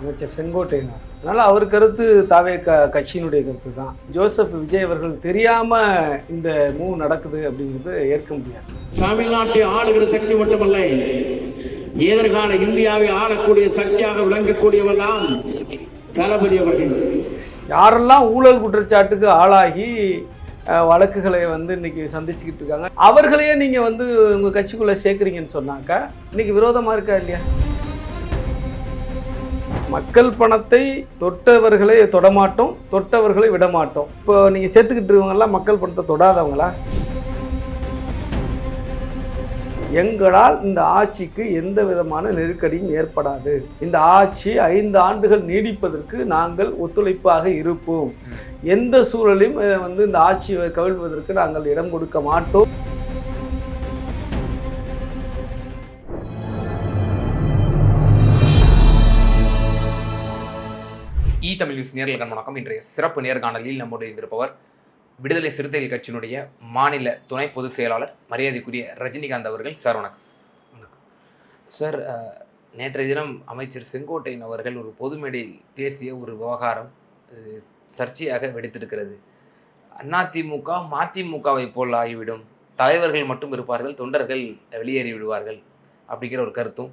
அமைச்சர் செங்கோட்டையனார். அதனால் அவர் கருத்து தாவே கட்சியினுடைய கருத்து தான். ஜோசப் விஜய் அவர்கள் தெரியாமல் இந்த மூவ் நடக்குது அப்படிங்கிறது ஏற்க முடியாது. தமிழ்நாட்டை ஆளுகிற சக்தி மட்டுமல்ல, எதிர்கால இந்தியாவை ஆளக்கூடிய சக்தியாக விளங்கக்கூடியவர் தான் தளபதி அவர்கள். யாரெல்லாம் ஊழல் குற்றச்சாட்டுக்கு ஆளாகி வழக்குகளை இன்னைக்கு சந்திச்சுக்கிட்டு இருக்காங்க, அவர்களையே நீங்கள் உங்கள் கட்சிக்குள்ளே சேர்க்குறீங்கன்னு சொன்னாக்கா இன்னைக்கு விரோதமாக இருக்கா இல்லையா? மக்கள் பணத்தை தொட்டவர்களை தொடமாட்டோம், தொட்டவர்களை விடமாட்டோம். இப்போ நீங்கள் சேர்த்துக்கிட்டு இருக்கவங்கெல்லாம் மக்கள் பணத்தை தொடாதவங்களா? எங்களால் இந்த ஆட்சிக்கு எந்த விதமான நெருக்கடியும் ஏற்படாது. இந்த ஆட்சி 5 ஆண்டுகள் நீடிப்பதற்கு நாங்கள் ஒத்துழைப்பாக இருப்போம். எந்த சூழலையும் இந்த ஆட்சியை கவிழ்வதற்கு நாங்கள் இடம் கொடுக்க மாட்டோம். தமிழ் நியூஸ் நேர்களுக்கு வணக்கம். இன்றைய சிறப்பு நேர்காணலில் நம்முடைய இருந்திருப்பவர் விடுதலை சிறுத்தைகள் கட்சியினுடைய மாநில துணை பொதுச் செயலாளர் மரியாதைக்குரிய ரஜினிகாந்த் அவர்கள். சார் வணக்கம். வணக்கம் சார். நேற்றைய தினம் அமைச்சர் செங்கோட்டையன் அவர்கள் ஒரு பொது மேடையில் பேசிய ஒரு விவகாரம் சர்ச்சையாக வெடித்திருக்கிறது. அதிமுக மதிமுகவை போல் ஆகிவிடும், தலைவர்கள் மட்டும் இருப்பார்கள், தொண்டர்கள் வெளியேறி விடுவார்கள் அப்படிங்கிற ஒரு கருத்தும்,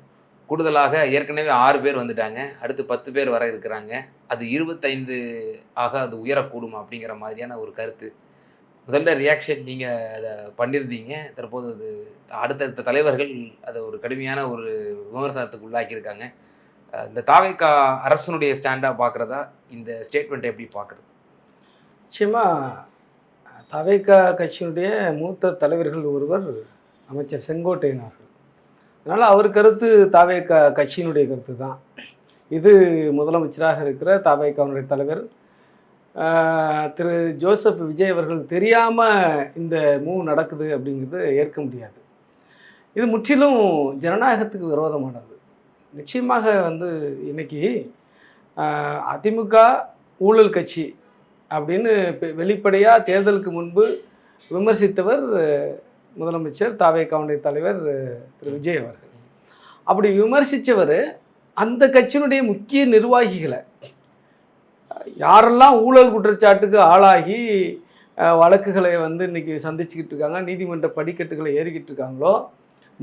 கூடுதலாக ஏற்கனவே 6 பேர் வந்துட்டாங்க, அடுத்து 10 பேர் வர இருக்கிறாங்க, அது 25 ஆக அது உயரக்கூடும் அப்படிங்கிற மாதிரியான ஒரு கருத்து. முதல்ல ரியாக்ஷன் நீங்கள் அதை பண்ணியிருந்தீங்க. தற்போது அது அடுத்தடுத்த தலைவர்கள் அதை ஒரு கடுமையான ஒரு விமர்சனத்துக்கு உள்ளாக்கியிருக்காங்க. இந்த தாவேகா அரசனுடைய ஸ்டாண்டாக பார்க்குறதா, இந்த ஸ்டேட்மெண்ட்டை எப்படி பார்க்குறது? நிச்சயமாக தாவேகா கட்சியினுடைய மூத்த தலைவர்கள் ஒருவர் அமைச்சர் செங்கோட்டையன் அவர்கள். அதனால் அவர் கருத்து தாவேகா கட்சியினுடைய கருத்து தான். இது முதலமைச்சராக இருக்கிற தாவேகாவுடைய தலைவர் திரு ஜோசப் விஜய் அவர்கள் தெரியாமல் இந்த மூவ் நடக்குது அப்படிங்கிறது ஏற்க முடியாது. இது முற்றிலும் ஜனநாயகத்துக்கு விரோதமானது. நிச்சயமாக இன்னைக்கு அதிமுக ஊழல் கட்சி அப்படின்னு வெளிப்படையாக தேர்தலுக்கு முன்பு விமர்சித்தவர் முதலமைச்சர் தாவேகாவுடைய தலைவர் திரு விஜய் அவர்கள். அப்படி விமர்சித்தவர் அந்த கட்சியினுடைய முக்கிய நிர்வாகிகளை, யாரெல்லாம் ஊழல் குற்றச்சாட்டுக்கு ஆளாகி வழக்குகளை இன்னைக்கு சந்திச்சுக்கிட்டு இருக்காங்க, நீதிமன்ற படிக்கட்டுகளை ஏறிக்கிட்டு இருக்காங்களோ,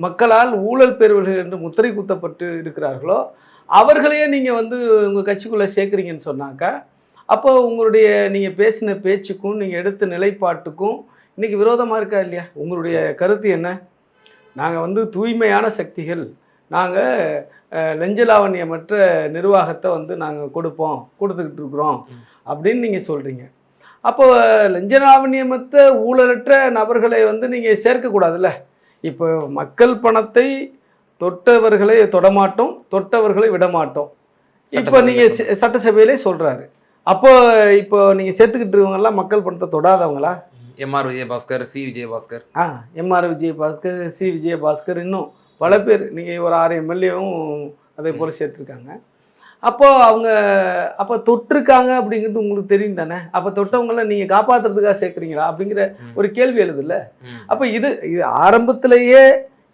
மக்களால் ஊழல் பெறுவர்கள் என்று முத்திரை குத்தப்பட்டு இருக்கிறார்களோ, அவர்களையே நீங்கள் உங்கள் கட்சிக்குள்ளே சேர்க்குறீங்கன்னு சொன்னாக்கா, அப்போ உங்களுடைய நீங்கள் பேசின பேச்சுக்கும் நீங்கள் எடுத்த நிலைப்பாட்டுக்கும் இன்றைக்கி விரோதமாக இருக்கா இல்லையா? உங்களுடைய கருத்து என்ன? நாங்கள் தூய்மையான சக்திகள், நாங்கள் லஞ்சலாவண்யமற்ற நிர்வாகத்தை நாங்கள் கொடுத்துக்கிட்டு இருக்கிறோம் அப்படின்னு நீங்கள் சொல்கிறீங்க. அப்போ லஞ்சலாவண்யமற்ற ஊழலற்ற நபர்களை நீங்கள் சேர்க்கக்கூடாதுல்ல. இப்போ மக்கள் பணத்தை தொட்டவர்களை தொடமாட்டோம், தொட்டவர்களை விடமாட்டோம். இப்போ நீங்கள் சட்டசபையிலே சொல்கிறாரு. அப்போ இப்போ நீங்கள் சேர்த்துக்கிட்டு இருக்கவங்கெல்லாம் மக்கள் பணத்தை தொடாதவங்களா? MR Vijayabaskar, C Vijayabaskar, MR Vijayabaskar, C Vijayabaskar, இன்னும் பல பேர், நீங்கள் ஒரு 6 எம்எல்ஏவும் அதே போல் சேர்த்துருக்காங்க. அப்போ தொட்டிருக்காங்க அப்படிங்கிறது உங்களுக்கு தெரியும் தானே? அப்போ தொட்டவங்கள நீங்கள் காப்பாற்றுறதுக்காக சேர்க்குறீங்களா அப்படிங்கிற ஒரு கேள்வி எழுதுல்ல. அப்போ இது ஆரம்பத்திலேயே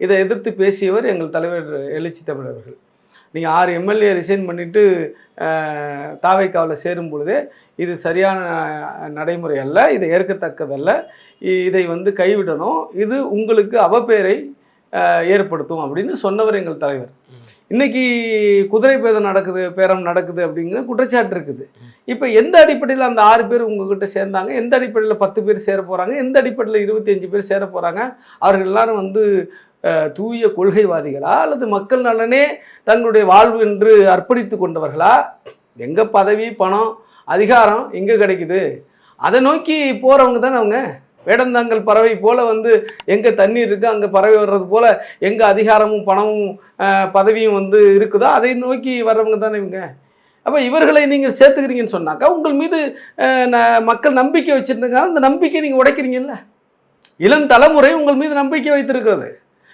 இதை எதிர்த்து பேசியவர் எங்கள் தலைவர் எழுச்சி தமிழர்கள். நீங்கள் 6 எம்எல்ஏ ரிசைன் பண்ணிவிட்டு தாவேகாவில் சேரும் பொழுதே இது சரியான நடைமுறை அல்ல, இதை ஏற்கத்தக்கதல்ல, இதை கைவிடணும், இது உங்களுக்கு அவப்பேரை ஏற்படுத்தும் அப்படின்னு சொன்னவர் எங்கள் தலைவர். இன்றைக்கி குதிரை பேரம் நடக்குது அப்படிங்கிற குற்றச்சாட்டு இருக்குது. இப்போ எந்த அடிப்படையில் அந்த 6 பேர் உங்ககிட்ட சேர்ந்தாங்க, எந்த அடிப்படையில் 10 பேர் சேர போகிறாங்க, எந்த அடிப்படையில் 25 பேர் சேர போகிறாங்க? அவர்கள் எல்லாரும் தூய கொள்கைவாதிகளா அல்லது மக்கள் நலனே தங்களுடைய வாழ்வு என்று அர்ப்பணித்து கொண்டவர்களா? எங்கே பதவி, பணம், அதிகாரம் எங்கே கிடைக்குது அதை நோக்கி போகிறவங்க தானே அவங்க. வேடந்தாங்கல் பறவை போல் எங்கே தண்ணீர் இருக்குது அங்கே பறவை வர்றது போல் எங்கே அதிகாரமும் பணமும் பதவியும் இருக்குதோ அதை நோக்கி வர்றவங்க தானே இவங்க. அப்போ இவர்களை நீங்கள் சேர்த்துக்கிறீங்கன்னு சொன்னாக்கா உங்கள் மீது மக்கள் நம்பிக்கை வச்சுருந்தாங்க, அந்த நம்பிக்கையை நீங்கள் உடைக்கிறீங்கல்ல. இளம் தலைமுறை உங்கள் மீது நம்பிக்கை வைத்திருக்கிறது.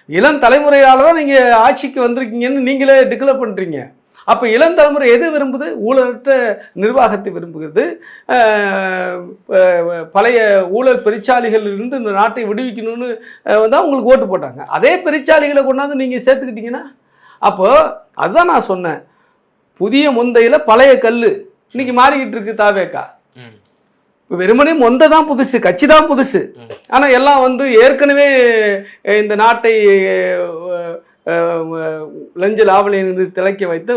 இளம் தலைமுறையால் தான் நீங்கள் ஆட்சிக்கு வந்திருக்கீங்கன்னு நீங்களே டிக்ளேர் பண்ணுறீங்க. அப்போ இளம் தலைமுறை எது விரும்புது? ஊழலற்ற நிர்வாகத்தை விரும்புகிறது. பழைய ஊழல் பெருச்சாளிகளிலிருந்து இந்த நாட்டை விடுவிக்கணும்னு தான் உங்களுக்கு ஓட்டு போட்டாங்க. அதே பெருச்சாளிகளை கொண்டாந்து நீங்கள் சேர்த்துக்கிட்டீங்கன்னா அப்போ அதுதான் நான் சொன்னேன். புதிய முந்தையில பழைய கல்லு இன்னைக்கு மாறிக்கிட்டு இருக்கு தாவேக்கா. இப்போ வெறுமனே மொந்த தான் புதுசு, கட்சி தான் புதுசு. ஆனால் எல்லாம் வந்து ஏற்கனவே இந்த நாட்டை லஞ்ச லாவலியிலிருந்து திளைக்க வைத்த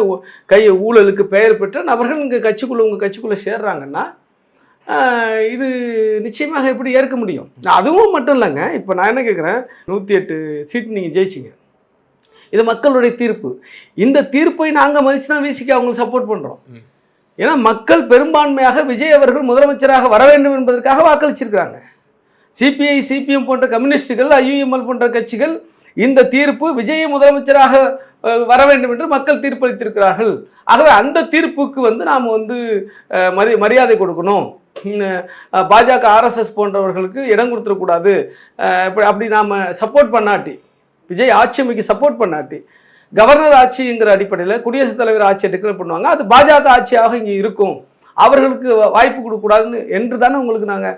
ஊழலுக்கு பெயர் பெற்ற நபர்கள் இங்கே உங்கள் கட்சிக்குள்ளே சேர்றாங்கன்னா இது நிச்சயமாக எப்படி ஏற்க முடியும்? அதுவும் மட்டும் இல்லைங்க. இப்போ நான் என்ன கேட்குறேன், 108 சீட்டு நீங்கள் ஜெயிச்சிங்க, இது மக்களுடைய தீர்ப்பு. இந்த தீர்ப்பை நாங்கள் மதிச்சு தான் விசிக்கு அவங்களுக்கு சப்போர்ட் பண்ணுறோம். ஏன்னா மக்கள் பெரும்பான்மையாக விஜய் அவர்கள் முதலமைச்சராக வர வேண்டும் என்பதற்காக வாக்களிச்சிருக்கிறாங்க. சிபிஐ, சிபிஎம் போன்ற கம்யூனிஸ்டுகள், ஐயுஎம்எல் போன்ற கட்சிகள் இந்த தீர்ப்பு விஜயை முதலமைச்சராக வர வேண்டும் என்று மக்கள் தீர்ப்பளித்திருக்கிறார்கள். ஆகவே அந்த தீர்ப்புக்கு வந்து நாம் வந்து மரியாதை கொடுக்கணும். பாஜக, ஆர்எஸ்எஸ் போன்றவர்களுக்கு இடம் கொடுத்துடக்கூடாது. அப்படி நாம் சப்போர்ட் பண்ணாட்டி, விஜய் ஆட்சிமைக்கு சப்போர்ட் பண்ணாட்டி, கவர்னர் ஆட்சிங்கிற அடிப்படையில் குடியரசுத் தலைவர் ஆட்சியை டிக்ளேர் பண்ணுவாங்க, அது பாஜக ஆட்சியாக இங்கே இருக்கும், அவர்களுக்கு வாய்ப்பு கொடுக்கக்கூடாதுன்னு என்று தானே உங்களுக்கு நாங்கள்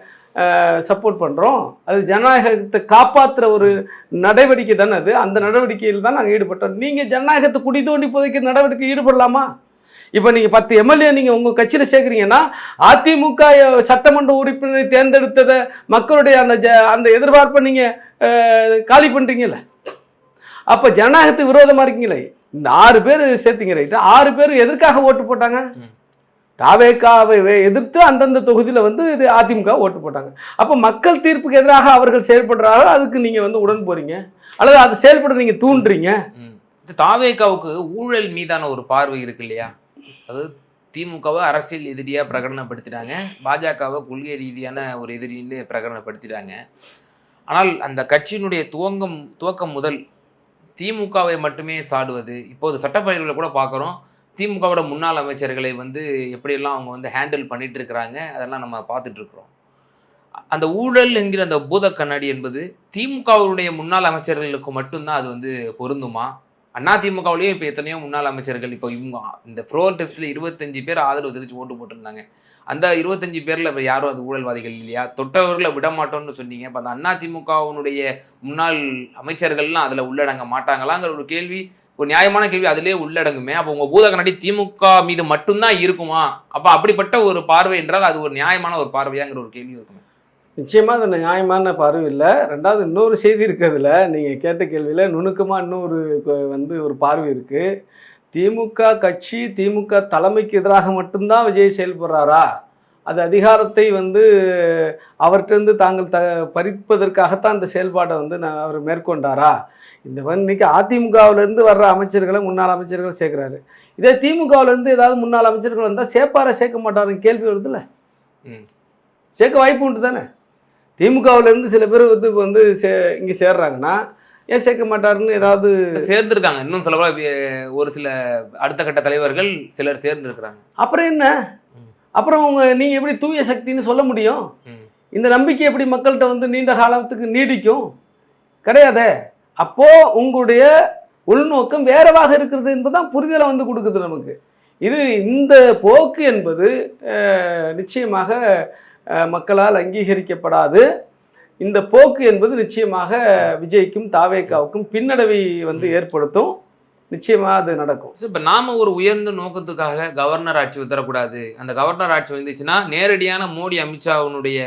சப்போர்ட் பண்ணுறோம். அது ஜனநாயகத்தை காப்பாற்றுற ஒரு நடவடிக்கை தானே அது. அந்த நடவடிக்கையில் தான் நாங்கள் ஈடுபட்டோம். நீங்கள் ஜனநாயகத்தை குடி தோண்டி புதைக்கிற நடவடிக்கை ஈடுபடலாமா? இப்போ நீங்கள் 10 எம்எல்ஏ நீங்கள் உங்கள் கட்சியில் சேர்க்குறீங்கன்னா, அதிமுக சட்டமன்ற உறுப்பினரை தேர்ந்தெடுத்ததை மக்களுடைய அந்த எதிர்பார்ப்பை நீங்கள் காலி பண்ணுறீங்கல்ல. அப்போ ஜனநாயகத்துக்கு விரோதமாக இருக்கீங்களே. இந்த 6 பேர் சேர்த்திங்க, ரைட்டு, 6 பேர் எதற்காக ஓட்டு போட்டாங்க? தாவேக்காவை எதிர்த்து அந்தந்த தொகுதியில் வந்து இது அதிமுக ஓட்டு போட்டாங்க. அப்போ மக்கள் தீர்ப்புக்கு எதிராக அவர்கள் செயல்படுறாங்க, அதுக்கு நீங்கள் வந்து உடன் போகிறீங்க, அல்லது அதை செயல்பட நீங்கள் தூண்டுறீங்க. தாவேக்காவுக்கு ஊழல் மீதான ஒரு பார்வை இருக்கு இல்லையா? அது திமுகவை அரசியல் எதிரியாக பிரகடனப்படுத்திட்டாங்க, பாஜகவை கொள்கை ரீதியான ஒரு எதிரின்னு பிரகடனப்படுத்திட்டாங்க. ஆனால் அந்த கட்சியினுடைய துவக்கம் முதல் திமுகவை மட்டுமே சாடுவது, இப்போது சட்டப்பேரவையில் கூட பார்க்குறோம், திமுகவோட முன்னாள் அமைச்சர்களை வந்து எப்படியெல்லாம் அவங்க வந்து ஹேண்டில் பண்ணிட்டு இருக்கிறாங்க, அதெல்லாம் நம்ம பார்த்துட்டு இருக்கிறோம். அந்த ஊழல் என்கிற அந்த பூத கண்ணாடி என்பது திமுகவுடைய முன்னாள் அமைச்சர்களுக்கு மட்டும்தான் அது வந்து பொருந்துமா? அதிமுகவிலேயே இப்போ எத்தனையோ முன்னாள் அமைச்சர்கள், இப்போ இவங்க இந்த ஃப்ளோர் டெஸ்ட்டில் 25 பேர் ஆதரவு தெரிவித்து ஓட்டு போட்டிருந்தாங்க. அந்த 25 பேரில் இப்போ யாரும் அது ஊழல்வாதிகள் இல்லையா? தொட்டவர்களை விட மாட்டோம்னு சொன்னீங்க. இப்போ அந்த அதிமுகவினுடைய முன்னாள் அமைச்சர்கள்லாம் அதில் உள்ளடங்க மாட்டாங்களாங்கிற ஒரு கேள்வி, ஒரு நியாயமான கேள்வி அதிலே உள்ளடங்குமே. அப்போ உங்கள் பூத கண்ணாடி திமுக மீது மட்டும்தான் இருக்குமா? அப்போ அப்படிப்பட்ட ஒரு பார்வை என்றால் அது ஒரு நியாயமான ஒரு பார்வையாங்கிற ஒரு கேள்வி இருக்குமே. நிச்சயமாக அது நியாயமான பார்வை இல்லை. ரெண்டாவது இன்னொரு செய்தி இருக்கிறதுல, நீங்கள் கேட்ட கேள்வியில் நுணுக்கமாக இன்னொரு வந்து ஒரு பார்வை இருக்குது. திமுக கட்சி, திமுக தலைமைக்கு எதிராக மட்டும்தான் விஜய் செயல்படுறாரா? அது அதிகாரத்தை வந்து அவர்கிட்டருந்து தாங்கள் பறிப்பதற்காகத்தான் இந்த செயல்பாட்டை வந்து அவர் மேற்கொண்டாரா? இந்த இன்னைக்கு அதிமுகவிலேருந்து வர்ற அமைச்சர்களை முன்னாள் அமைச்சர்கள் சேர்க்குறாரு. இதே திமுகவிலேருந்து ஏதாவது முன்னாள் அமைச்சர்கள் வந்தால் சேர்ப்பாரா சேர்க்க மாட்டாருன்னு கேள்வி வருதுல்ல. சேர்க்க வாய்ப்பு உண்டு தானே. திமுகவிலேருந்து சில பேர் வந்து இங்கே சேர்றாங்கன்னா ஏன் சேர்க்க மாட்டாருன்னு ஏதாவது சேர்ந்துருக்காங்க. இன்னும் சொல்ல ஒரு சில அடுத்த கட்ட தலைவர்கள் சிலர் சேர்ந்துருக்குறாங்க. அப்புறம் என்ன? அப்புறம் நீங்கள் எப்படி தூய சக்தின்னு சொல்ல முடியும்? இந்த நம்பிக்கை எப்படி மக்கள்கிட்ட வந்து நீண்ட காலத்துக்கு நீடிக்கும்? கிடையாதே. அப்போது உங்களுடைய உள்நோக்கம் வேறவாக இருக்கிறது என்பதுதான் புரிதலை வந்து கொடுக்குது நமக்கு. இந்த போக்கு என்பது நிச்சயமாக மக்களால் அங்கீகரிக்கப்படாது. இந்த போக்கு என்பது நிச்சயமாக விஜய்க்கும் தாவேக்காவுக்கும் பின்னடைவை வந்து ஏற்படுத்தும். நிச்சயமாக அது நடக்கும். இப்போ நாம ஒரு உயர்ந்த நோக்கத்துக்காக கவர்னர் ஆட்சி தரக்கூடாது. அந்த கவர்னர் ஆட்சி வந்துச்சுன்னா நேரடியான மோடி, அமித்ஷாவுடைய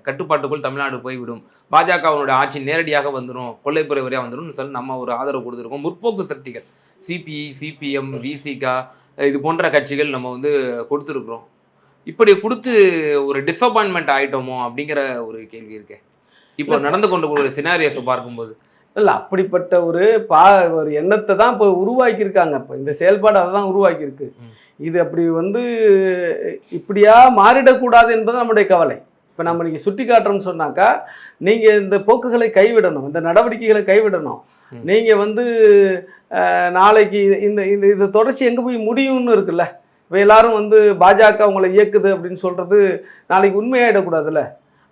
கட்டுப்பாட்டுக்குள் தமிழ்நாடு போய்விடும், பாஜகவுடைய ஆட்சி நேரடியாக வந்துடும், கொள்ளைப்புறை வரையாக வந்துடும் சொல்லி நம்ம ஒரு ஆதரவு கொடுத்துருக்கோம். முற்போக்கு சக்திகள் சிபிஐ, சிபிஎம், விசிகா இது போன்ற கட்சிகள் நம்ம வந்து கொடுத்துருக்குறோம். இப்படி கொடுத்து ஒரு டிஸப்பாயின்மெண்ட் ஆகிட்டோமோ அப்படிங்கிற ஒரு கேள்வி இருக்கு இப்போ நடந்து கொண்டு ஒரு சினாரியோஸை பார்க்கும்போது. இல்லை, அப்படிப்பட்ட ஒரு எண்ணத்தை தான் இப்போ உருவாக்கியிருக்காங்க. இப்போ இந்த செயல்பாடு அதை தான் உருவாக்கியிருக்கு. இது அப்படி வந்து இப்படியா மாறிடக்கூடாது என்பது நம்முடைய கவலை. இப்போ நம்ம நீங்கள் சுட்டி காட்டுறோம்னு சொன்னாக்கா, நீங்கள் இந்த போக்குகளை கைவிடணும், இந்த நடவடிக்கைகளை கைவிடணும். நீங்கள் வந்து நாளைக்கு இந்த தொடர்ச்சி எங்கே போய் முடியும்னு இருக்குல்ல. இப்போ எல்லாரும் வந்து பாஜக உங்களை இயக்குது அப்படின்னு சொல்கிறது நாளைக்கு உண்மையாயிடக்கூடாதுல்ல.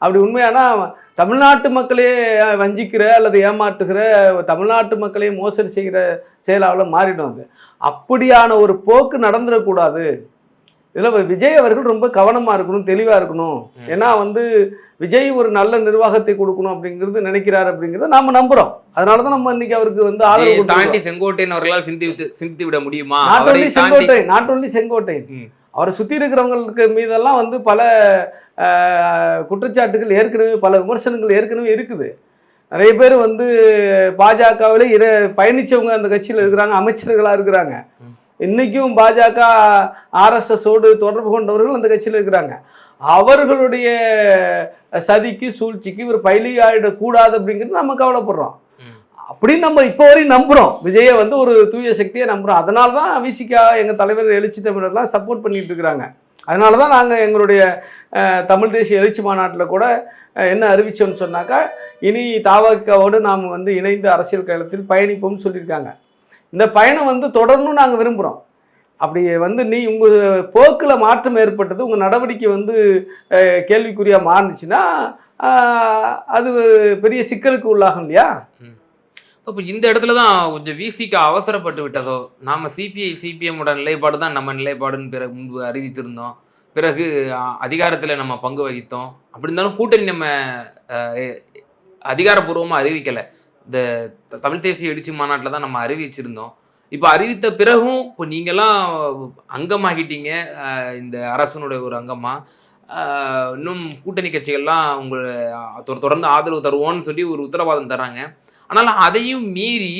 அப்படி உண்மையானா தமிழ்நாட்டு மக்களையே வஞ்சிக்கிற அல்லது ஏமாற்றுகிற, தமிழ்நாட்டு மக்களையே மோசடி செய்கிற செயலாவில் மாறிடும். அது அப்படியான ஒரு போக்கு நடந்துடக்கூடாது. இதில் விஜய் அவர்கள் ரொம்ப கவனமாக இருக்கணும், தெளிவாக இருக்கணும். ஏன்னா வந்து விஜய் ஒரு நல்ல நிர்வாகத்தை கொடுக்கணும் அப்படிங்கிறது நினைக்கிறார் அப்படிங்கிறத நாம நம்புறோம். அதனால தான் நம்ம இன்னைக்கு அவருக்கு வந்து ஆதரவு தாண்டி செங்கோட்டையன் அவர்களால் சிந்தித்து விட முடியுமா? நாட் ஒன்லி செங்கோட்டையன், அவரை சுற்றி இருக்கிறவங்களுக்கு மீதெல்லாம் வந்து பல குற்றச்சாட்டுகள் ஏற்கனவே, பல விமர்சனங்கள் ஏற்கனவே இருக்குது. நிறைய பேர் வந்து பாஜகவில் பயணிச்சவங்க அந்த கட்சியில் இருக்கிறாங்க, அமைச்சர்களாக இருக்கிறாங்க. இன்னைக்கும் பாஜக ஆர்எஸ்எஸோடு தொடர்பு கொண்டவர்கள் அந்த கட்சியில் இருக்கிறாங்க. அவர்களுடைய சதிக்கு சூழ்ச்சிக்கு இவர் பயிலியாயிடக்கூடாது அப்படிங்கிறது நம்ம கவலைப்படுறோம். அப்படின்னு நம்ம இப்போ வரையும் நம்புகிறோம். விஜயை வந்து ஒரு தூய சக்தியை நம்புகிறோம். அதனால தான் விசிகா எங்கள் தலைவர் எழுச்சி தமிழர்லாம் சப்போர்ட் பண்ணிட்டு இருக்கிறாங்க. அதனால தான் நாங்கள் எங்களுடைய தமிழ் தேசிய எழுச்சி மாநாட்டில் கூட என்ன அறிவிச்சோம்னு சொன்னாக்கா, இனி தாவகவோடு நாம் வந்து இணைந்து அரசியல் களத்தில் பயணிப்போம்னு சொல்லியிருக்காங்க. இந்த பயணம் வந்து தொடரணும் நாங்கள் விரும்புகிறோம். அப்படி வந்து நீ உங்கள் போக்கில் மாற்றம் ஏற்பட்டது, உங்கள் நடவடிக்கை வந்து கேள்விக்குறியாக மாறுனுச்சுன்னா அது பெரிய சிக்கலுக்கு உள்ளாகும் இல்லையா? இப்போ இந்த இடத்துல தான் கொஞ்சம் விசிக்கு அவசரப்பட்டு விட்டதோ. நாம் சிபிஎம்மோட நிலைப்பாடு தான் நம்ம நிலைப்பாடுன்னு பிறகு முன்பு அறிவித்திருந்தோம். பிறகு அதிகாரத்தில் நம்ம பங்கு வகித்தோம். அப்படி இருந்தாலும் கூட்டணி நம்ம அதிகாரப்பூர்வமாக அறிவிக்கலை. இந்த தமிழ் தேசிய எழுச்சி மாநாட்டில் தான் நம்ம அறிவிச்சிருந்தோம். இப்போ அறிவித்த பிறகும் இப்போ நீங்கள்லாம் அங்கமாகிட்டீங்க, இந்த அரசனுடைய ஒரு அங்கமாக. இன்னும் கூட்டணி கட்சிகள்லாம் உங்களை தொடர்ந்து ஆதரவு தருவோன்னு சொல்லி ஒரு உத்தரவாதம் தராங்க. ஆனால் அதையும் மீறி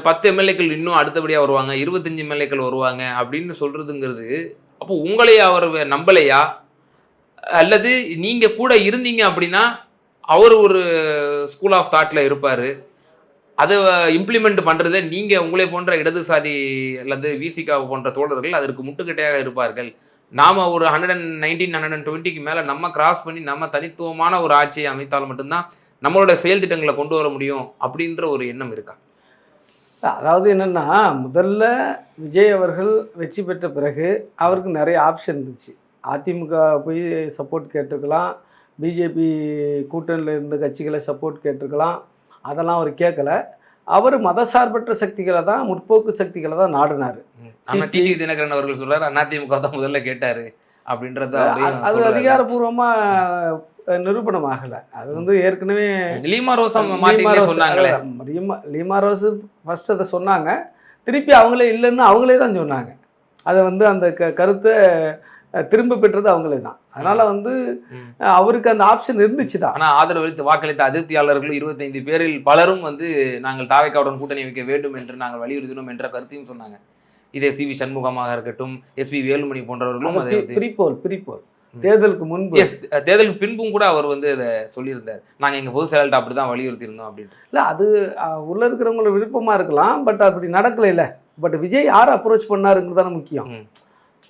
10 எம்எல்ஏக்கள் இன்னும் அடுத்தபடியாக வருவாங்க, 25 எம்எல்ஏக்கள் வருவாங்க அப்படின்னு சொல்கிறதுங்கிறது, அப்போ உங்களை அவர் நம்பலையா? அல்லது நீங்கள் கூட இருந்தீங்க அப்படின்னா அவர் ஒரு ஸ்கூல் ஆஃப் தாட்டில் இருப்பார், அதை இம்ப்ளிமெண்ட் பண்ணுறதுல நீங்கள் உங்களை போன்ற இடதுசாரி அல்லது விசிகா போன்ற தோழர்கள் அதற்கு முட்டுக்கட்டையாக இருப்பார்கள். நாம் ஒரு 119 120க்கு மேலே நம்ம கிராஸ் பண்ணி நம்ம தனித்துவமான ஒரு ஆட்சியை அமைத்தால் மட்டும்தான் நம்மளோட செயல் திட்டங்களை கொண்டு வர முடியும் அப்படின்ற ஒரு எண்ணம் இருக்கா? அதாவது என்னென்னா, முதல்ல விஜய் அவர்கள் வெற்றி பெற்ற பிறகு அவருக்கு நிறைய ஆப்ஷன் இருந்துச்சு. அதிமுக போய் சப்போர்ட் கேட்டிருக்கலாம், பிஜேபி கூட்டணியில் இருந்த கட்சிகளை சப்போர்ட் கேட்டிருக்கலாம். அதெல்லாம் அவர் கேட்கல. அவர் மதசார்பற்ற சக்திகளை தான், முற்போக்கு சக்திகளை தான் நாடினார். டிடிவி தினகரன் அவர்கள் சொல்றாரு அதிமுக தான் முதல்ல கேட்டாரு அப்படின்றது அது அதிகாரப்பூர்வமாக நிரூபணம் ஆகலை. அது வந்து ஏற்கனவே லீமா ரோஸ் ஃபர்ஸ்ட் அதை சொன்னாங்க, திருப்பி அவங்களே இல்லைன்னு அவங்களே தான் சொன்னாங்க. அதை வந்து அந்த கருத்தை திரும்ப பெற்றது அவங்களே தான். அதனால வந்து அவருக்கு அந்த ஆப்ஷன் இருந்துச்சு தான். ஆனால் ஆதரவளித்து வாக்களித்த அதிருப்தியாளர்கள் 25 பேரில் பலரும் வந்து நாங்கள் தாவேக்காவுடன் கூட்டணி வைக்க வேண்டும் என்று நாங்கள் வலியுறுத்தினோம் என்ற கருத்தையும் சொன்னாங்க. இதே சிவி சண்முகமாக இருக்கட்டும், எஸ்பி வேலுமணி போன்றவர்களும் பிரிப்போல் தேர்தலுக்கு முன்பு, தேர்தலுக்கு பின்பும் கூட அவர் வந்து அதை சொல்லியிருந்தார். நாங்கள் எங்கள் பொதுச் செயலாளர்கிட்ட அப்படி தான் வலியுறுத்தி இருந்தோம் அப்படின்ட்டு. இல்லை, அது உள்ளே இருக்கிறவங்கள விருப்பமாக இருக்கலாம், பட் அப்படி நடக்கலை. இல்லை, பட் விஜய் யாரை அப்ரோச் பண்ணாருங்கிறது தானே முக்கியம்.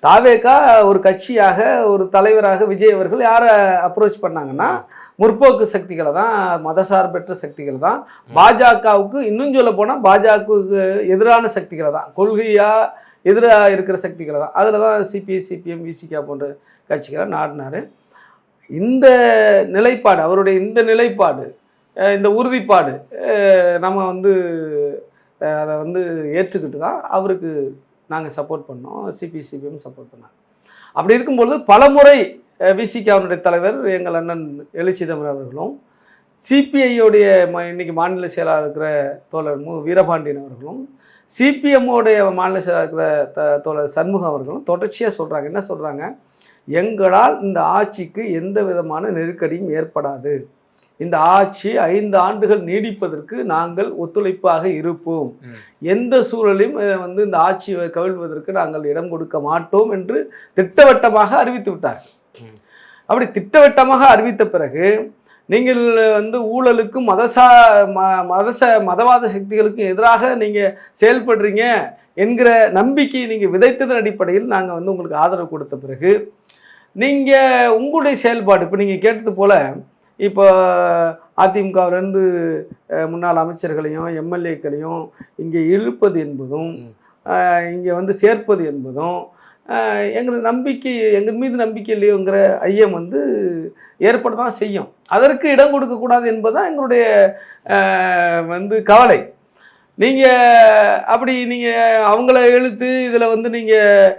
தாவேக்கா ஒரு கட்சியாக, ஒரு தலைவராக விஜய் அவர்கள் யாரை அப்ரோச் பண்ணாங்கன்னா முற்போக்கு சக்திகளை தான், மதசார்பற்ற சக்திகளை தான், பாஜகவுக்கு இன்னும் சொல்ல போனால் பாஜகவுக்கு எதிரான சக்திகளை தான், கொள்கையாக எதிராக இருக்கிற சக்திகளை தான். அதில் தான் சிபிஐ, சிபிஎம், விசிகா போன்ற கட்சிகளை நாடினார். இந்த நிலைப்பாடு, அவருடைய இந்த நிலைப்பாடு, இந்த உறுதிப்பாடு நம்ம வந்து அதை வந்து ஏற்றுக்கிட்டு தான் அவருக்கு நாங்கள் சப்போர்ட் பண்ணோம். சிபிஎம் சப்போர்ட் பண்ணாங்க. அப்படி இருக்கும்பொழுது பலமுறை விசிகாவுடைய தலைவர் எங்கள் அண்ணன் எழுச்சி தமிழ் அவர்களும், சிபிஐயோடைய இன்னைக்கு மாநில செயலாளர் இருக்கிற தோழர் வீரபாண்டியன் அவர்களும், சிபிஎம்மோடைய மாநில செயலாளர் இருக்கிற தோழர் சண்முகம் அவர்களும் தொடர்ச்சியாக சொல்கிறாங்க. என்ன சொல்கிறாங்க? எங்களால் இந்த ஆட்சிக்கு எந்த விதமான நெருக்கடியும் ஏற்படாது, இந்த ஆட்சி 5 ஆண்டுகள் நீடிப்பதற்கு நாங்கள் ஒத்துழைப்பாக இருப்போம், எந்த சூழலையும் வந்து இந்த ஆட்சியை கவிழ்வதற்கு நாங்கள் இடம் கொடுக்க மாட்டோம் என்று திட்டவட்டமாக அறிவித்து விட்டார்கள். அப்படி திட்டவட்டமாக அறிவித்த பிறகு நீங்கள் வந்து ஊழலுக்கும் மதவாத சக்திகளுக்கும் எதிராக நீங்கள் செயல்படுறீங்க என்கிற நம்பிக்கையை நீங்கள் விதைத்ததன் அடிப்படையில் நாங்கள் வந்து உங்களுக்கு ஆதரவு கொடுத்த பிறகு நீங்கள் உங்களுடைய செயல்பாடு, இப்போ நீங்கள் கேட்டது போல், இப்போ அதிமுகவிலேருந்து முன்னாள் அமைச்சர்களையும் எம்எல்ஏக்களையும் இங்கே இழுப்பது என்பதும் இங்கே வந்து சேர்ப்பது என்பதும் எங்களுக்கு நம்பிக்கை, எங்கள் மீது நம்பிக்கை இல்லையோங்கிற ஐயம் வந்து ஏற்பட தான் செய்யும். அதற்கு இடம் கொடுக்கக்கூடாது என்பதுதான் எங்களுடைய வந்து கவலை. நீங்கள் அப்படி நீங்கள் அவங்கள இழுத்து இதில் வந்து நீங்கள்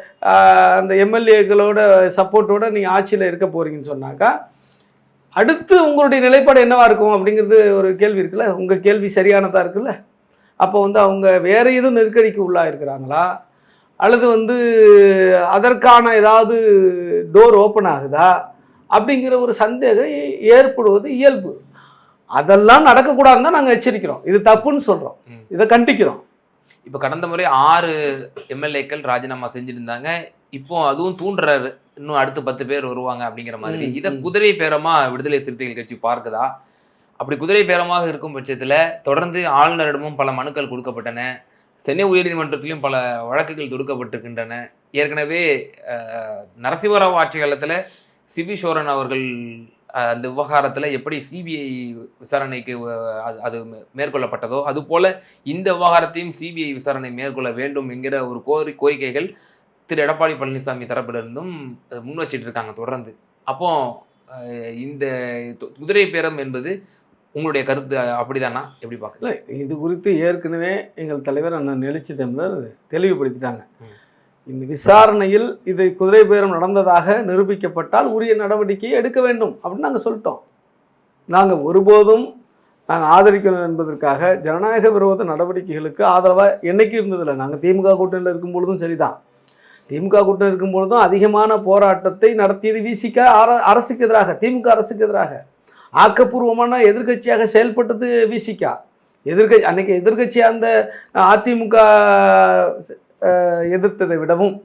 அந்த எம்எல்ஏக்களோட சப்போர்ட்டோட நீங்கள் ஆட்சியில் இருக்க போகிறீங்கன்னு சொன்னாக்கா அடுத்து உங்களுடைய நிலைப்பாடு என்னவா இருக்கும் அப்படிங்கிறது ஒரு கேள்வி இருக்குல்ல. உங்கள் கேள்வி சரியானதாக இருக்குல்ல. அப்போ வந்து அவங்க வேறு எதுவும் நெருக்கடிக்கு உள்ளாக இருக்கிறாங்களா, அல்லது வந்து அதற்கான ஏதாவது டோர் ஓப்பன் ஆகுதா அப்படிங்கிற ஒரு சந்தேகம் ஏற்படுவது இயல்பு. அதெல்லாம் நடக்கக்கூடாதுன்னு தான் நாங்கள் எச்சரிக்கிறோம். இது தப்புன்னு சொல்கிறோம், இதை கண்டிக்கிறோம். இப்போ கடந்த முறை 6 எம்எல்ஏக்கள் ராஜினாமா செஞ்சுருந்தாங்க. இப்போ அதுவும் தூண்டுறாரு, இன்னும் அடுத்து 10 பேர் வருவாங்க அப்படிங்கிற மாதிரி. இதை குதிரை பேரமா விடுதலை சிறுத்தைகள் கட்சி பார்க்குதா? அப்படி குதிரை பேரமாக இருக்கும் பட்சத்தில் தொடர்ந்து ஆளுநரிடமும் பல மனுக்கள் கொடுக்கப்பட்டன, சென்னை உயர்நீதிமன்றத்திலும் பல வழக்குகள் தொடுக்கப்பட்டிருக்கின்றன. ஏற்கனவே நரசிம்மராவ் ஆட்சி காலத்தில் சிபி சோரன் அவர்கள் அந்த விவகாரத்தில் எப்படி சிபிஐ விசாரணைக்கு அது மேற்கொள்ளப்பட்டதோ அதுபோல் இந்த விவகாரத்தையும் சிபிஐ விசாரணை மேற்கொள்ள வேண்டும் என்கிற ஒரு கோரிக்கைகள் திரு எடப்பாடி பழனிசாமி தரப்பிலிருந்தும் முன் வச்சிட்டு இருக்காங்க தொடர்ந்து. அப்போ இந்த குதிரை பேரம் என்பது உங்களுடைய கருத்து அப்படிதானா, எப்படி பார்க்கல? இது குறித்து ஏற்கனவே எங்கள் தலைவர் அண்ணன் எழுச்சி தமிழர் தெளிவுபடுத்திட்டாங்க. இந்த விசாரணையில் இதை குதிரை பேரம் நடந்ததாக நிரூபிக்கப்பட்டால் உரிய நடவடிக்கையை எடுக்க வேண்டும் அப்படின்னு நாங்கள் சொல்லிட்டோம். நாங்கள் ஒருபோதும் நாங்கள் ஆதரிக்கணும் என்பதற்காக ஜனநாயக விரோத நடவடிக்கைகளுக்கு ஆதரவாக என்னைக்கு இருந்ததில்லை. நாங்கள் திமுக கூட்டணியில் இருக்கும் பொழுதும் சரிதான், திமுக கூட்டணி இருக்கும் பொழுதும் அதிகமான போராட்டத்தை நடத்தியது விசிக அரசுக்கு எதிராக, திமுக அரசுக்கு எதிராக. ஆக்கப்பூர்வமான எதிர்கட்சியாக செயல்பட்டது விசிக. அன்னைக்கு எதிர்கட்சியாக அந்த அதிமுக எதிர்த்ததை விடவும்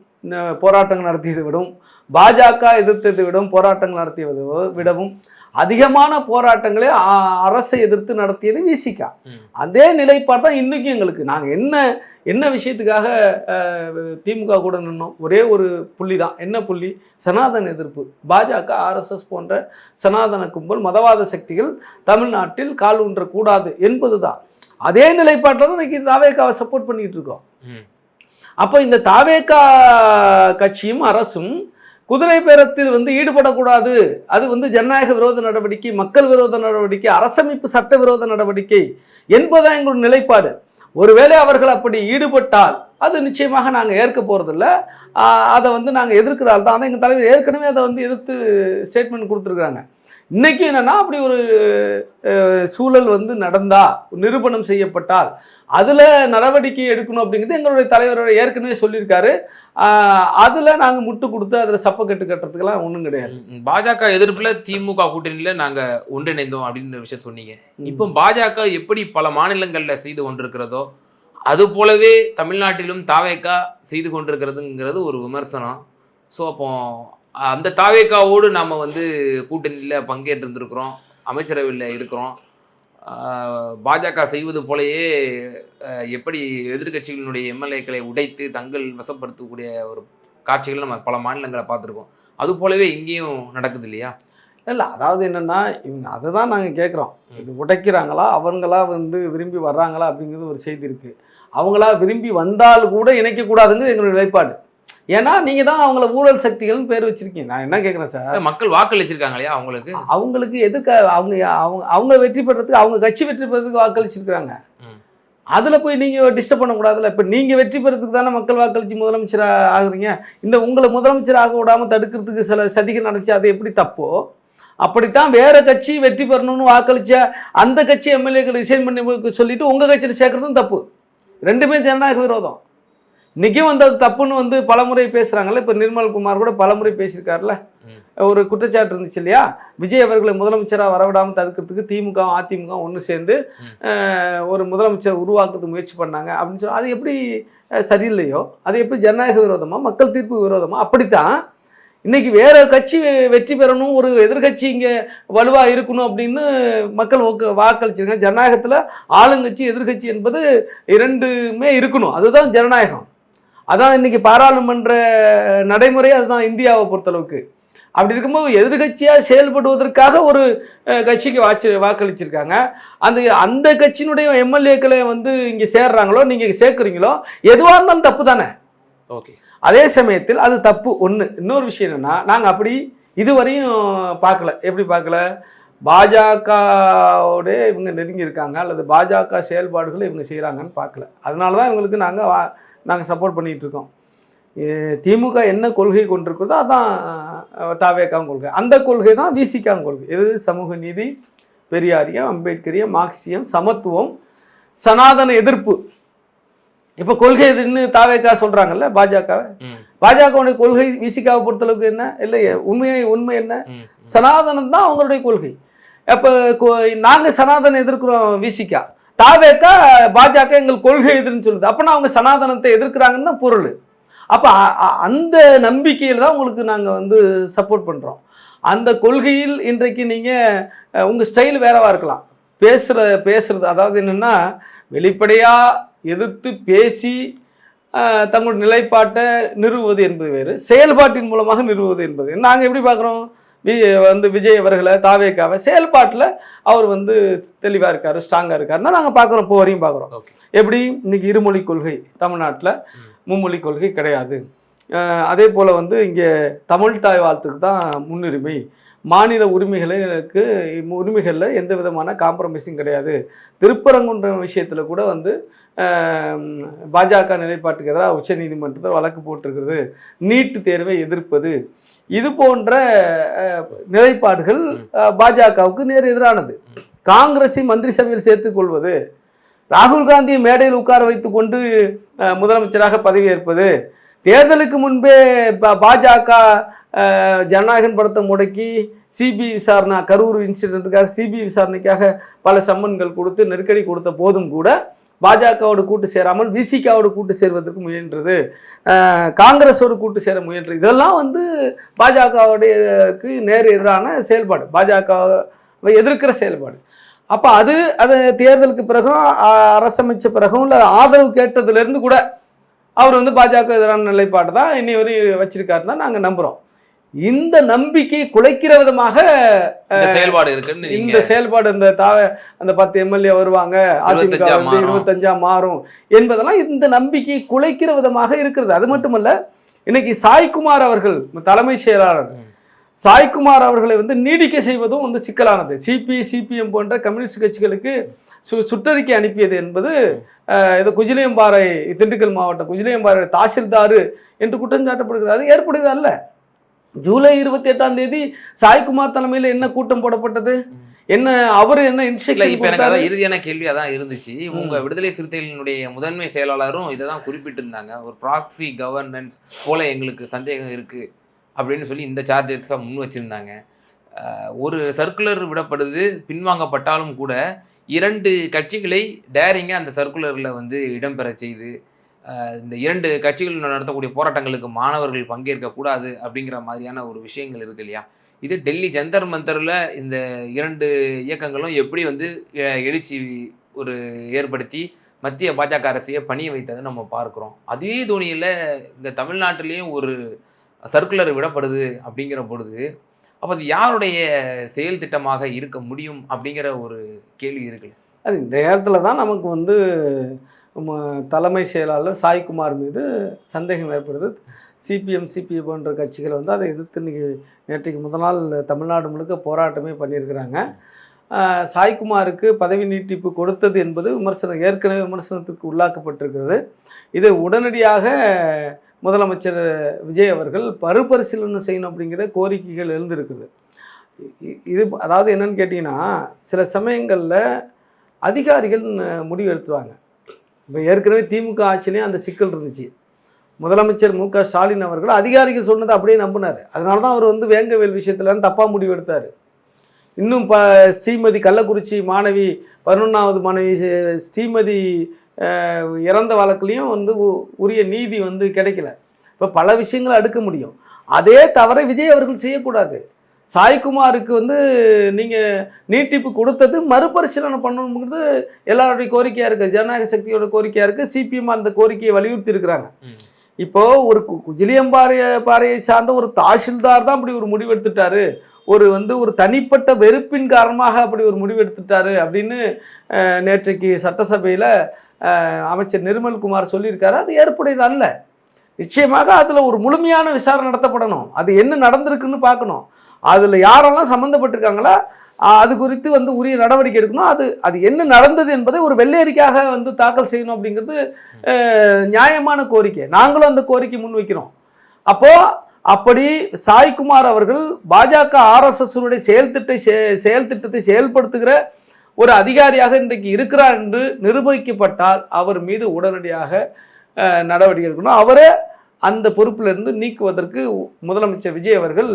போராட்டங்கள் நடத்தியதை விடவும் பாஜக எதிர்த்ததை விடவும் போராட்டங்கள் நடத்தியதை விடவும் அதிகமான போராட்டங்களே அரசை எதிர்த்து நடத்தியது விசிக. அதே நிலைப்பாடு தான் இன்றைக்கும் எங்களுக்கு. நாங்கள் என்ன விஷயத்துக்காக திமுக கூட நின்னோம், ஒரே ஒரு புள்ளி தான். என்ன புள்ளி? சனாதன எதிர்ப்பு. பாஜக ஆர்எஸ்எஸ் போன்ற சனாதன கும்பல் மதவாத சக்திகள் தமிழ்நாட்டில் கால் ஊன்றக்கூடாது என்பது தான். அதே நிலைப்பாட்டில் தான் இன்றைக்கி தாவேகாவை சப்போர்ட் பண்ணிக்கிட்டு இருக்கோம். அப்போ இந்த தாவேகா கட்சியும் அரசும் குதிரை பேரத்தில் வந்து ஈடுபடக்கூடாது, அது வந்து ஜனநாயக விரோத நடவடிக்கை, மக்கள் விரோத நடவடிக்கை, அரசமைப்பு சட்ட விரோத நடவடிக்கை என்பதுதான் எங்களுடைய நிலைப்பாடு. ஒருவேளை அவர்கள் அப்படி ஈடுபட்டால் அது நிச்சயமாக நாங்கள் ஏற்க போகிறதில்ல, அதை வந்து நாங்கள் எதிர்க்கிறாள் தான். எங்கள் தலைவர் ஏற்கனவே அதை வந்து எதிர்த்து ஸ்டேட்மெண்ட் கொடுத்துருக்குறாங்க. இன்றைக்கி என்னென்னா அப்படி ஒரு சூழல் வந்து நடந்தால், நிரூபணம் செய்யப்பட்டால் அதில் நடவடிக்கை எடுக்கணும் அப்படிங்கிறது எங்களுடைய தலைவர் ஏற்கனவே சொல்லியிருக்காரு. அதில் நாங்கள் முட்டு கொடுத்து அதில் சப்பக்கட்டு கட்டுறதுக்கெல்லாம் ஒன்றும் கிடையாது. பாஜக எதிர்ப்பில் திமுக கூட்டணியில் நாங்கள் ஒன்றிணைந்தோம் அப்படின்ற விஷயம் சொன்னீங்க. இப்போ பாஜக எப்படி பல மாநிலங்களில் செய்து கொண்டிருக்கிறதோ அது போலவே தமிழ்நாட்டிலும் தாவேகா செய்து கொண்டிருக்கிறதுங்கிறது ஒரு விமர்சனம். ஸோ அப்போ அந்த தாவேகாவோடு நாம் வந்து கூட்டணியில் பங்கேற்றிருந்துருக்கிறோம், அமைச்சரவையில் இருக்கிறோம். பாஜக செய்வது போலயே எப்படி எதிர்கட்சிகளினுடைய எம்எல்ஏக்களை உடைத்து தங்கள் வசப்படுத்தக்கூடிய ஒரு காட்சிகள் நம்ம பல மாநிலங்களை பார்த்துருக்கோம். அது போலவே இங்கேயும் நடக்குது இல்லையா? இல்லை, அதாவது என்னென்னா இவங்க அதை தான் நாங்கள் கேட்குறோம். இது உடைக்கிறாங்களா, அவங்களா வந்து விரும்பி வர்றாங்களா அப்படிங்கிறது ஒரு செய்தி இருக்குது. அவங்களா விரும்பி வந்தால் கூட இணைக்கக்கூடாதுங்கிறது எங்களுடைய நிலைப்பாடு. ஏன்னா நீங்கள் தான் அவங்கள ஊழல் சக்திகள்னு பேர் வச்சுருக்கீங்க. நான் என்ன கேட்குறேன் சார், மக்கள் வாக்களிச்சிருக்காங்க இல்லையா? அவங்களுக்கு எதுக்கு அவங்க வெற்றி பெறதுக்கு, அவங்க கட்சி வெற்றி பெறதுக்கு வாக்களிச்சிருக்கிறாங்க. அதில் போய் நீங்கள் டிஸ்டர்ப் பண்ணக்கூடாதுல்ல. இப்போ நீங்கள் வெற்றி பெறதுக்கு தானே மக்கள் வாக்களித்து முதலமைச்சராக ஆகுறீங்க. இந்த உங்களை முதலமைச்சர் ஆக விடாமல் தடுக்கிறதுக்கு சில சதிகள் நடந்துச்சு, அது எப்படி தப்போ அப்படித்தான் வேறு கட்சி வெற்றி பெறணும்னு வாக்களிச்சா அந்த கட்சி எம்எல்ஏக்கள் ரிசைன் பண்ணி சொல்லிவிட்டு உங்கள் கட்சியில் சேர்க்குறதும் தப்பு. ரெண்டுமே ஜனநாயக விரோதம். இன்றைக்கும் வந்து அது தப்புன்னு வந்து பலமுறை பேசுகிறாங்கல்ல. இப்போ நிர்மல்குமார் கூட பலமுறை பேசியிருக்காருல. ஒரு குற்றச்சாட்டு இருந்துச்சு இல்லையா, விஜய் அவர்களை முதலமைச்சராக வரவிடாமல் தடுக்கிறதுக்கு திமுக அதிமுக ஒன்று சேர்ந்து ஒரு முதலமைச்சர் உருவாக்குறதுக்கு முயற்சி பண்ணாங்க அப்படின்னு சொல்லி, அது எப்படி சரியில்லையோ அது எப்படி ஜனநாயக விரோதமாக மக்கள் தீர்ப்பு விரோதமாக அப்படித்தான் இன்றைக்கி வேறு கட்சி வெற்றி பெறணும், ஒரு எதிர்கட்சி இங்கே வலுவாக இருக்கணும் அப்படின்னு மக்கள் வாக்களிச்சிருக்காங்க. ஜனநாயகத்தில் ஆளுங்கட்சி எதிர்கட்சி என்பது இரண்டுமே இருக்கணும், அதுதான் ஜனநாயகம். அதான் இன்றைக்கி பாராளுமன்ற நடைமுறை, அதுதான் இந்தியாவை பொறுத்தளவுக்கு. அப்படி இருக்கும்போது எதிர்கட்சியாக செயல்படுவதற்காக ஒரு கட்சிக்கு வாக்களிச்சிருக்காங்க. அந்த கட்சியினுடைய எம்எல்ஏக்களை வந்து இங்கே சேர்றாங்களோ, நீங்கள் சேர்க்குறீங்களோ, எதுவாக இருந்தாலும் தப்பு தானே. ஓகே, அதே சமயத்தில் அது தப்பு ஒன்று. இன்னொரு விஷயம் என்னென்னா, நாங்கள் அப்படி இதுவரையும் பார்க்கல. எப்படி பார்க்கல? பாஜகவோட இவங்க நெருங்கி இருக்காங்க அல்லது பாஜக செயல்பாடுகளை இவங்க செய்கிறாங்கன்னு பார்க்கல. அதனால தான் இவங்களுக்கு நாங்கள் சப்போர்ட் பண்ணிகிட்டு இருக்கோம். திமுக என்ன கொள்கை கொண்டிருக்கிறதோ அதான் தாவேக்காவும் கொள்கை. அந்த கொள்கை தான் விசிகாவும் கொள்கை. இது சமூக நீதி, பெரியாரியம், அம்பேத்கரியம், மார்க்சியம், சமத்துவம், சனாதன எதிர்ப்பு. இப்போ கொள்கை எதுன்னு தாவேக்கா சொல்கிறாங்கல்ல பாஜகவை. பாஜகவுடைய கொள்கை விசிகாவை பொறுத்தளவுக்கு என்ன இல்லை, உண்மை என்ன, சனாதனம் தான் அவங்களுடைய கொள்கை. அப்போ நாங்கள் சனாதனம் எதிர்க்கிறோம் விசிகா, தாவேக்கா பாஜக எங்கள் கொள்கை எதிர்ன்னு சொல்லுது. அப்போனா அவங்க சனாதனத்தை எதிர்க்கிறாங்கன்னு தான் பொருள். அப்போ அந்த நம்பிக்கையில் தான் உங்களுக்கு நாங்கள் சப்போர்ட் பண்ணுறோம். அந்த கொள்கையில் இன்றைக்கு நீங்கள் உங்கள் ஸ்டைல் வேறவாக இருக்கலாம். பேசுறது அதாவது என்னென்னா வெளிப்படையாக எதிர்த்து பேசி தங்களுடைய நிலைப்பாட்டை நிறுவுவது என்பது வேறு, செயல்பாட்டின் மூலமாக நிறுவுவது என்பது. நாங்கள் எப்படி பார்க்குறோம், விஜய் அவர்களை தாவேக்காவை செயல்பாட்டில் அவர் தெளிவாக இருக்கார், ஸ்ட்ராங்காக இருக்காருன்னா நாங்கள் பார்க்குறோம். இப்போ வரையும் பார்க்குறோம். எப்படி இன்னைக்கு இருமொழி கொள்கை தமிழ்நாட்டில், மும்மொழி கொள்கை கிடையாது. அதே போல் இங்கே தமிழ் தாய் வாழ்த்துக்கு தான் முன்னுரிமை, மாநில உரிமைகளில் எந்த விதமான காம்ப்ரமைஸும் கிடையாது. திருப்பரங்குன்றம் விஷயத்தில் கூட பாஜக நிலைப்பாட்டுக்கு எதிராக உச்சநீதிமன்றத்தில் வழக்கு போட்டிருக்கிறது, நீட்டு தேர்வை எதிர்ப்பது, இது போன்ற நிலைப்பாடுகள் பாஜகவுக்கு நேர் எதிரானது. காங்கிரஸை மந்திரி சபையில் சேர்த்துக்கொள்வது, ராகுல் காந்தியை மேடையில் உட்கார வைத்து கொண்டு முதலமைச்சராக பதவியேற்பது, தேர்தலுக்கு முன்பே பாஜக ஜனநாயகன் படத்தை முடக்கி சிபிஐ விசாரணை, கரூர் இன்சிடென்ட்டுக்காக சிபிஐ விசாரணைக்காக பல சம்மன்கள் கொடுத்து நெருக்கடி கொடுத்த போதும் கூட பாஜகவோடு கூட்டு சேராமல் விசிகாவோடு கூட்டு சேர்வதற்கு முயன்றது, காங்கிரஸோடு கூட்டு சேர முயன்றது. இதெல்லாம் பாஜகவுடையக்கு நேர் எதிரான செயல்பாடு, பாஜகவை எதிர்க்கிற செயல்பாடு. அப்போ அது தேர்தலுக்கு பிறகும் அரசமைச்ச பிறகும் இல்லை ஆதரவு கேட்டதுலேருந்து கூட அவர் பாஜக எதிரான நிலைப்பாடு தான் இன்னி வரை வச்சிருக்காருன்னா நாங்கள் நம்புகிறோம். இந்த நம்பிக்கை குலைக்கிற விதமாக செயல்பாடு இருக்குன்னு இந்த செயல்பாடு அந்த 10 எம்எல்ஏ வருவாங்க, அதிமுக 25 மாறும் என்பதெல்லாம் இந்த நம்பிக்கையை குலைக்கிற விதமாக இருக்கிறது. அது மட்டுமல்ல, இன்னைக்கு சாய்குமார் அவர்கள் தலைமை செயலாளர் சாய்குமார் அவர்களை நீடிக்க செய்வதும் சிக்கலானது. சிபிஎம் போன்ற கம்யூனிஸ்ட் கட்சிகளுக்கு சுற்றறிக்கை அனுப்பியது என்பது இது குஜிலியம்பாறை, திண்டுக்கல் மாவட்டம் குஜிலியம்பாறை தாசில்தார் என்று குற்றம் சாட்டப்படுகிறது. அது ஏற்படுகிறது அல்ல. ஜூலை 28 சாய்குமார் தலைமையில் என்ன கூட்டம் போடப்பட்டது, என்ன அவர் என்ன இன்ஸ்ட்ரக்ஷன்? இறுதியான கேள்வி அதான் இருந்துச்சு. உங்க விடுதலை சிறுத்தைகளினுடைய முதன்மை செயலாளரும் இதை தான் குறிப்பிட்டிருந்தாங்க. ஒரு ப்ராக்சி கவர்னன்ஸ் போல எங்களுக்கு சந்தேகம் இருக்கு அப்படின்னு சொல்லி இந்த சார்ஜஸாக முன் வச்சிருந்தாங்க. ஒரு சர்க்குலர் விடப்படுது, பின்வாங்கப்பட்டாலும் கூட 2 கட்சிகளை டேரிங்காக அந்த சர்க்குலரில் இடம்பெற செய்து இந்த 2 கட்சிகள் நடத்தக்கூடிய போராட்டங்களுக்கு மாணவர்கள் பங்கேற்கக்கூடாது அப்படிங்கிற மாதிரியான ஒரு விஷயங்கள் இருக்கு இல்லையா? இது டெல்லி ஜந்தர் மந்தரில் இந்த 2 இயக்கங்களும் எப்படி எழுச்சி ஒரு ஏற்படுத்தி மத்திய பாஜக அரசியை பணிய வைத்ததை நம்ம பார்க்குறோம். அதே தோனியில் இந்த தமிழ்நாட்டிலையும் ஒரு சர்க்குலர் விடப்படுது அப்படிங்கிற பொழுது அப்போ அது யாருடைய செயல் திட்டமாக இருக்க முடியும் அப்படிங்கிற ஒரு கேள்வி இருக்குல்ல. அது இந்த நேரத்தில் தான் நமக்கு தலைமை செயலாளர் சாய்குமார் மீது சந்தேகம் ஏற்படுது. சிபிஐ போன்ற கட்சிகள் அதை எதிர்த்து நேற்றைக்கு முதல் நாள் தமிழ்நாடு முழுக்க போராட்டமே பண்ணியிருக்கிறாங்க. சாய்குமாருக்கு பதவி நீட்டிப்பு கொடுத்தது என்பது ஏற்கனவே விமர்சனத்துக்கு உள்ளாக்கப்பட்டிருக்கிறது. இதை உடனடியாக முதலமைச்சர் விஜய் அவர்கள் மறுபரிசீலனை செய்யணும் அப்படிங்கிற கோரிக்கைகள் எழுந்திருக்குது. இது அதாவது என்னன்னு கேட்டிங்கன்னா, சில சமயங்களில் அதிகாரிகள் முடிவு எடுத்துருவாங்க. இப்போ ஏற்கனவே திமுக ஆட்சியிலையும் அந்த சிக்கல் இருந்துச்சு. முதலமைச்சர் மு.க. ஸ்டாலின் அவர்கள் அதிகாரிகள் சொன்னதை அப்படியே நம்பினார். அதனால தான் அவர் வேங்கவேல் விஷயத்தில் தப்பாக முடிவு எடுத்தார். இன்னும் ஸ்ரீமதி கள்ளக்குறிச்சி மாணவி 11வது மாணவி ஸ்ரீமதி இறந்த வழக்குலையும் உரிய நீதி கிடைக்கல. இப்போ பல விஷயங்களை அடுக்க முடியும். அதே தவிர விஜய் அவர்கள் செய்யக்கூடாது. சாய்குமாருக்கு நீங்கள் நீட்டிப்பு கொடுத்தது மறுபரிசீலனை பண்ணணுங்கிறது எல்லாருடைய கோரிக்கையாக இருக்குது, ஜனநாயக சக்தியோட கோரிக்கையாக இருக்குது. சிபிஎம் அந்த கோரிக்கையை வலியுறுத்தி இருக்கிறாங்க. இப்போது ஒரு குஜிலியம்பாறையை சார்ந்த ஒரு தாசில்தார் தான் அப்படி ஒரு முடிவெடுத்துட்டாரு, ஒரு தனிப்பட்ட வெறுப்பின் காரணமாக அப்படி ஒரு முடிவெடுத்துட்டாரு அப்படின்னு நேற்றைக்கு சட்டசபையில் அமைச்சர் நிர்மல்குமார் சொல்லியிருக்காரு. அது ஏற்புடையது அல்ல. நிச்சயமாக அதில் ஒரு முழுமையான விசாரணை நடத்தப்படணும். அது என்ன நடந்திருக்குன்னு பார்க்கணும். அதில் யாரெல்லாம் சம்மந்தப்பட்டிருக்காங்களா அது குறித்து வந்து உரிய நடவடிக்கை எடுக்கணும். அது என்ன நடந்தது என்பதை ஒரு வெள்ளை வந்து தாக்கல் செய்யணும் அப்படிங்கிறது நியாயமான கோரிக்கை. நாங்களும் அந்த கோரிக்கை முன்வைக்கிறோம். அப்படி சாய்குமார் அவர்கள் பாஜக RSS செயல்திட்டத்தை செயல்படுத்துகிற ஒரு அதிகாரியாக இன்றைக்கு இருக்கிறார் என்று நிரூபிக்கப்பட்டால் அவர் மீது உடனடியாக நடவடிக்கை எடுக்கணும். அவரை அந்த பொறுப்பிலிருந்து நீக்குவதற்கு முதலமைச்சர் விஜய் அவர்கள்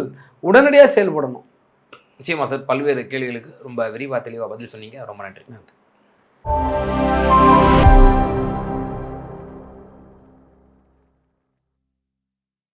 உடனடியாக செயல்படணும். நிச்சயமா சார், பல்வேறு கேள்விகளுக்கு ரொம்ப விரிவாக தெளிவாக பதில் சொன்னீங்க. ரொம்ப நன்றி.